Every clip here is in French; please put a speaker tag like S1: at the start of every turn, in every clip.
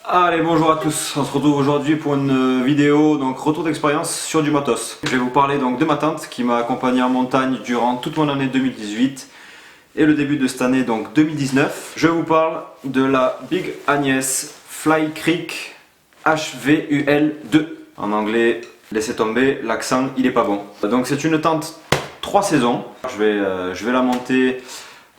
S1: Allez, bonjour à tous, on se retrouve aujourd'hui pour une vidéo, donc retour d'expérience sur du matos. Je vais vous parler donc de ma tante qui m'a accompagné en montagne durant toute mon année 2018 et le début de cette année donc 2019. Je vous parle de la Big Agnès Fly Creek HVUL2. En anglais, laissez tomber, l'accent il est pas bon. Donc c'est une tente 3 saisons. Je vais la monter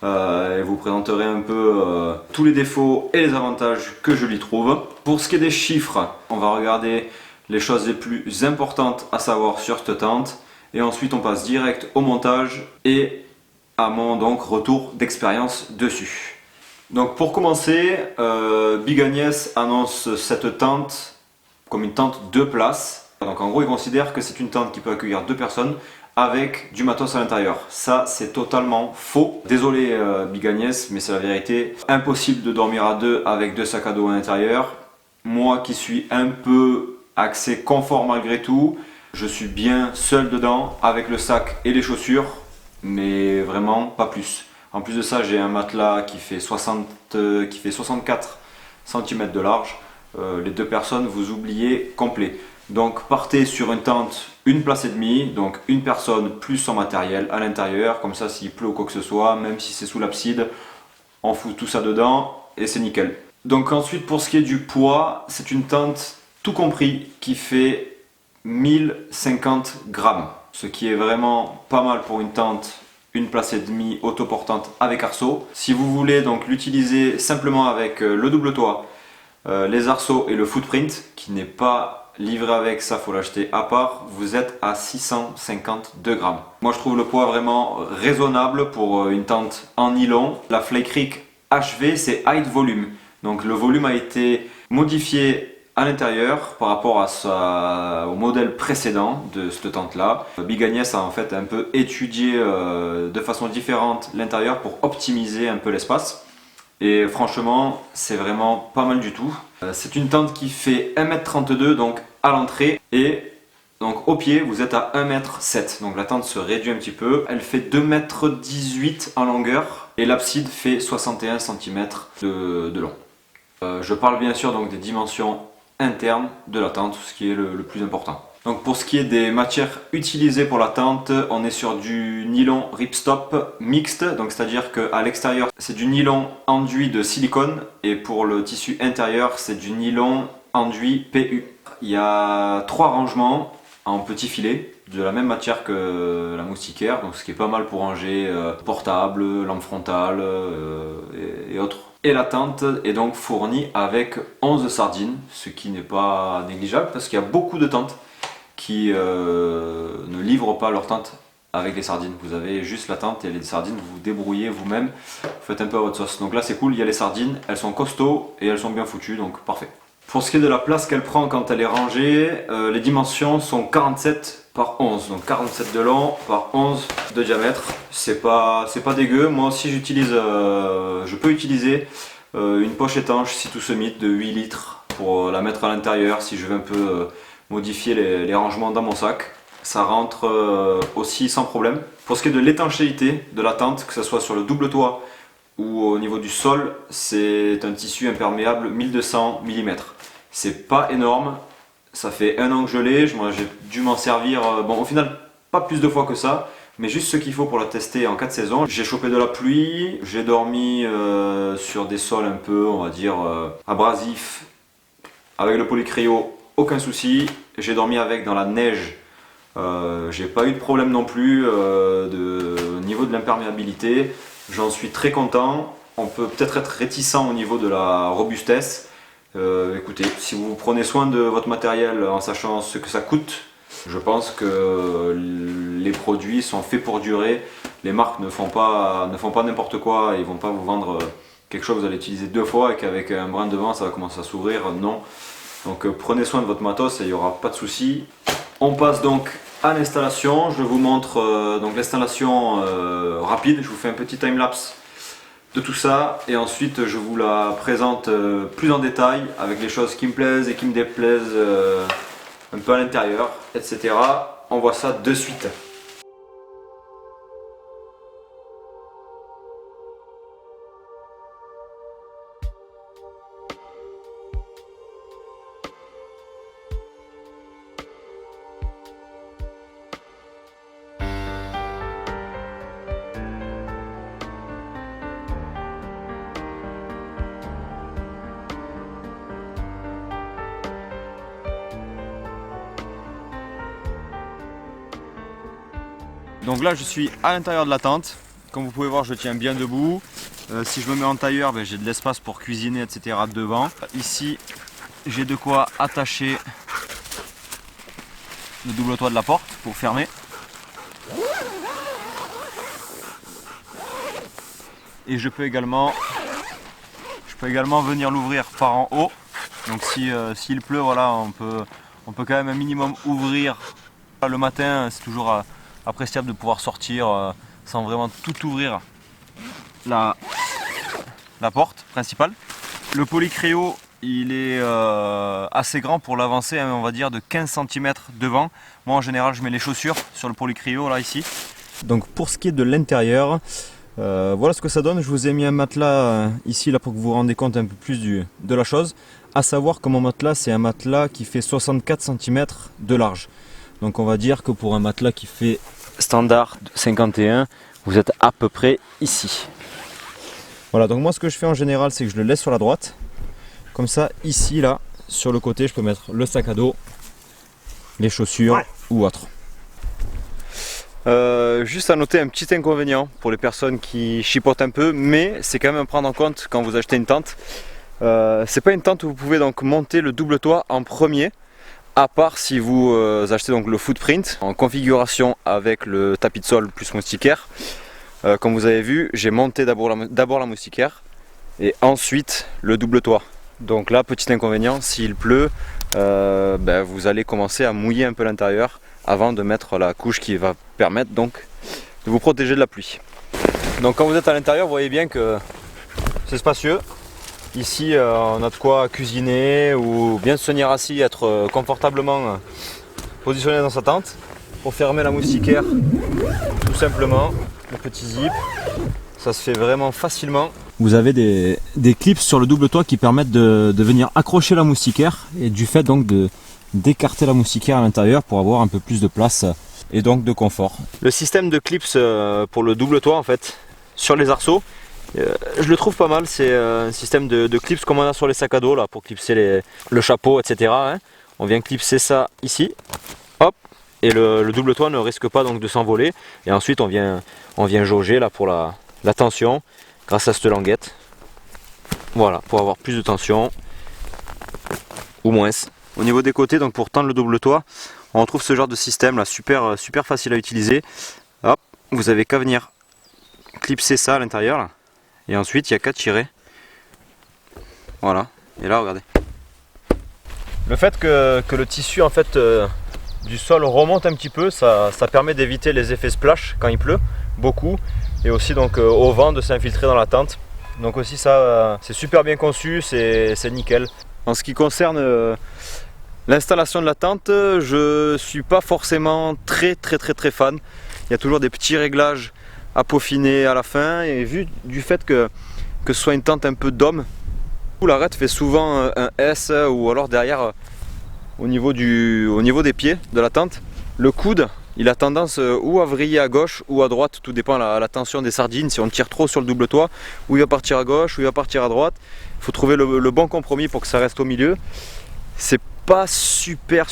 S1: et vous présenterai un peu tous les défauts et les avantages que je lui trouve. Pour ce qui est des chiffres, on va regarder les choses les plus importantes à savoir sur cette tente et ensuite on passe direct au montage et à mon donc retour d'expérience dessus. Donc pour commencer, Big Agnès annonce cette tente comme une tente 2 places. Donc en gros il considère que c'est une tente qui peut accueillir 2 personnes avec du matos à l'intérieur. Ça c'est totalement faux. Désolé Big Agnès, mais c'est la vérité. Impossible de dormir à deux avec 2 sacs à dos à l'intérieur. Moi qui suis un peu axé confort malgré tout, je suis bien seul dedans avec le sac et les chaussures, mais vraiment pas plus. En plus de ça, j'ai un matelas qui fait 64 cm de large. Les 2 personnes, vous oubliez complet. Donc partez sur une tente, une place et demie, donc une personne plus son matériel à l'intérieur, comme ça s'il pleut ou quoi que ce soit, même si c'est sous l'abside, on fout tout ça dedans et c'est nickel. Donc ensuite pour ce qui est du poids, c'est une tente tout compris qui fait 1050 grammes, ce qui est vraiment pas mal pour une tente, une place et demie autoportante avec arceau. Si vous voulez donc l'utiliser simplement avec le double toit, les arceaux et le footprint qui n'est pas livré avec, ça faut l'acheter à part, vous êtes à 652 grammes. Moi je trouve le poids vraiment raisonnable pour une tente en nylon. La Fly Creek HV c'est height volume, donc le volume a été modifié à l'intérieur par rapport au modèle précédent de cette tente là. Big Agnès a en fait un peu étudié de façon différente l'intérieur pour optimiser un peu l'espace. Et franchement, c'est vraiment pas mal du tout. C'est une tente qui fait 1m32 donc à l'entrée et donc au pied vous êtes à 1m7. Donc la tente se réduit un petit peu. Elle fait 2m18 en longueur et l'abside fait 61 cm de long. Je parle bien sûr donc des dimensions internes de la tente, ce qui est le plus important. Donc pour ce qui est des matières utilisées pour la tente, on est sur du nylon ripstop mixte, donc c'est-à-dire qu'à l'extérieur c'est du nylon enduit de silicone et pour le tissu intérieur c'est du nylon enduit PU. Il y a 3 rangements en petits filets de la même matière que la moustiquaire, donc ce qui est pas mal pour ranger portable, lampe frontale et autres. Et la tente est donc fournie avec 11 sardines, ce qui n'est pas négligeable parce qu'il y a beaucoup de tentes qui ne livrent pas leur tente avec les sardines. Vous avez juste la tente et les sardines, vous vous débrouillez vous-même, vous faites un peu à votre sauce. Donc là c'est cool, il y a les sardines, elles sont costauds et elles sont bien foutues, donc parfait. Pour ce qui est de la place qu'elle prend quand elle est rangée, les dimensions sont 47 par 11, donc 47 de long par 11 de diamètre. C'est pas dégueu. Moi aussi je peux utiliser une poche étanche si tout se mythe de 8 litres pour la mettre à l'intérieur si je veux un peu modifier les rangements dans mon sac. Ça rentre aussi sans problème. Pour ce qui est de l'étanchéité de la tente, que ce soit sur le double toit ou au niveau du sol, c'est un tissu imperméable 1200 mm. C'est pas énorme, ça fait 1 an que je l'ai, j'ai dû m'en servir, bon au final pas plus de fois que ça, mais juste ce qu'il faut pour la tester en 4 saisons. J'ai chopé de la pluie, j'ai dormi sur des sols un peu, on va dire, abrasifs, avec le polycréo, aucun souci. J'ai dormi avec dans la neige, j'ai pas eu de problème non plus au niveau de l'imperméabilité. J'en suis très content. On peut peut-être être réticent au niveau de la robustesse. Écoutez, si vous prenez soin de votre matériel en sachant ce que ça coûte, je pense que les produits sont faits pour durer. Les marques ne font pas n'importe quoi. Ils vont pas vous vendre quelque chose que vous allez utiliser 2 fois et qu'avec un brin de vent ça va commencer à s'ouvrir. Non. Donc prenez soin de votre matos et il n'y aura pas de souci. On passe donc à l'installation. Je vous montre donc l'installation rapide. Je vous fais un petit time-lapse de tout ça et ensuite je vous la présente plus en détail avec les choses qui me plaisent et qui me déplaisent un peu à l'intérieur, etc. On voit ça de suite. Donc là je suis à l'intérieur de la tente. Comme vous pouvez voir, je tiens bien debout. Si je me mets en tailleur, ben, j'ai de l'espace pour cuisiner, etc. devant. Ici, j'ai de quoi attacher le double toit de la porte pour fermer. Et je peux également venir l'ouvrir par en haut. Donc s'il pleut, voilà, on peut quand même un minimum ouvrir. Le matin, c'est toujours appréciable de pouvoir sortir sans vraiment tout ouvrir la porte principale. Le polycréo, il est assez grand pour l'avancer, hein, on va dire de 15 cm devant. Moi en général je mets les chaussures sur le polycréo là ici. Donc pour ce qui est de l'intérieur, voilà ce que ça donne. Je vous ai mis un matelas ici là pour que vous vous rendez compte un peu plus de la chose. À savoir que mon matelas, c'est un matelas qui fait 64 cm de large. Donc on va dire que pour un matelas qui fait standard 51, vous êtes à peu près ici. Voilà, donc moi ce que je fais en général, c'est que je le laisse sur la droite. Comme ça, ici, là, sur le côté, je peux mettre le sac à dos, les chaussures ou autre. Juste à noter un petit inconvénient pour les personnes qui chipotent un peu, mais c'est quand même à prendre en compte quand vous achetez une tente. C'est pas une tente où vous pouvez donc monter le double toit en premier, à part si vous achetez donc le footprint en configuration avec le tapis de sol plus moustiquaire. Comme vous avez vu, j'ai monté d'abord la moustiquaire et ensuite le double toit. Donc là, petit inconvénient, s'il pleut, vous allez commencer à mouiller un peu l'intérieur avant de mettre la couche qui va permettre donc de vous protéger de la pluie. Donc quand vous êtes à l'intérieur, vous voyez bien que c'est spacieux. Ici, on a de quoi cuisiner ou bien se tenir assis, être confortablement positionné dans sa tente. Pour fermer la moustiquaire, tout simplement, le petit zip, ça se fait vraiment facilement. Vous avez des clips sur le double toit qui permettent de venir accrocher la moustiquaire et du fait donc d'écarter la moustiquaire à l'intérieur pour avoir un peu plus de place et donc de confort. Le système de clips pour le double toit en fait sur les arceaux, je le trouve pas mal. C'est un système de clips comme on a sur les sacs à dos là pour clipser le chapeau, etc. Hein. On vient clipser ça ici, hop, et le double toit ne risque pas donc de s'envoler. Et ensuite on vient jauger là pour la tension grâce à cette languette. Voilà, pour avoir plus de tension ou moins. Au niveau des côtés, donc pour tendre le double toit, on retrouve ce genre de système là, super facile à utiliser. Hop, vous avez qu'à venir clipser ça à l'intérieur là. Et ensuite il n'y a qu'à tirer. Voilà, et là regardez. Le fait que le tissu en fait du sol remonte un petit peu, ça permet d'éviter les effets splash quand il pleut, beaucoup. Et aussi donc au vent de s'infiltrer dans la tente. Donc aussi ça c'est super bien conçu, c'est nickel. En ce qui concerne l'installation de la tente, je suis pas forcément très fan. Il y a toujours des petits réglages à peaufiner à la fin, et vu du fait que ce soit une tente un peu d'homme, l'arête fait souvent un S ou alors derrière au niveau des pieds de la tente, le coude il a tendance ou à vriller à gauche ou à droite, tout dépend à la tension des sardines. Si on tire trop sur le double toit, ou il va partir à gauche ou il va partir à droite. Il faut trouver le bon compromis pour que ça reste au milieu. C'est pas super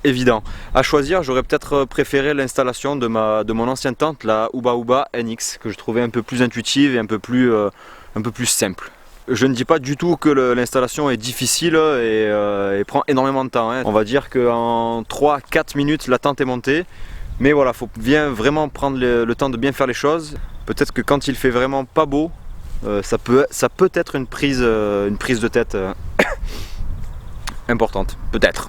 S1: évident à choisir. J'aurais peut-être préféré l'installation de mon ancienne tente, la Uba Uba NX, que je trouvais un peu plus intuitive et un peu plus simple. Je ne dis pas du tout que l'installation est difficile et prend énormément de temps. Hein. On va dire qu'en 3-4 minutes la tente est montée. Mais voilà, il faut bien vraiment prendre le temps de bien faire les choses. Peut-être que quand il fait vraiment pas beau, ça peut être une prise de tête importante, peut-être.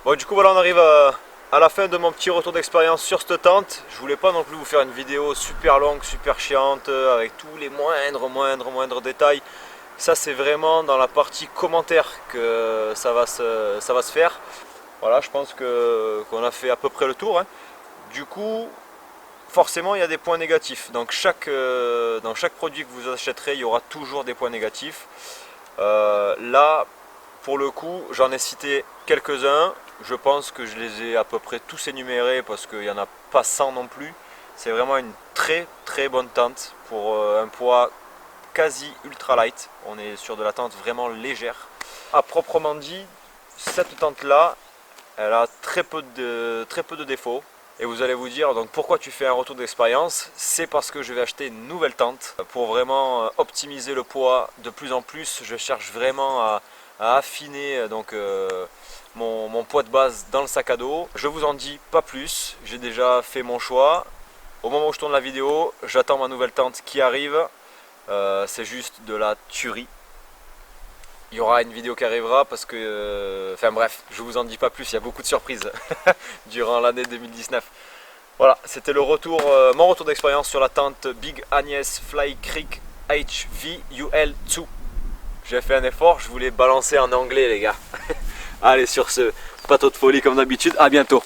S1: Bon, du coup voilà, on arrive à la fin de mon petit retour d'expérience sur cette tente. Je voulais pas non plus vous faire une vidéo super longue, super chiante, avec tous les moindres détails. Ça c'est vraiment dans la partie commentaires que ça va se faire. Voilà, je pense qu'on a fait à peu près le tour. Hein. Du coup, forcément il y a des points négatifs. Donc dans chaque produit que vous achèterez, il y aura toujours des points négatifs. Là, pour le coup, j'en ai cité quelques-uns. Je pense que je les ai à peu près tous énumérés parce qu'il n'y en a pas 100 non plus. C'est vraiment une très bonne tente pour un poids quasi ultra light. On est sur de la tente vraiment légère. À proprement dit, cette tente là, elle a très peu de défauts. Et vous allez vous dire, donc pourquoi tu fais un retour d'expérience? C'est parce que je vais acheter une nouvelle tente pour vraiment optimiser le poids de plus en plus. Je cherche vraiment à affiner mon poids de base dans le sac à dos. Je vous en dis pas plus, j'ai déjà fait mon choix. Au moment où je tourne la vidéo, j'attends ma nouvelle tente qui arrive. C'est juste de la tuerie. Il y aura une vidéo qui arrivera parce que, enfin bref, je vous en dis pas plus, il y a beaucoup de surprises durant l'année 2019. Voilà, c'était le retour, mon retour d'expérience sur la tente Big Agnès Fly Creek HVUL2. J'ai fait un effort, je voulais balancer en anglais les gars. Allez, sur ce, pas trop de folie comme d'habitude, à bientôt.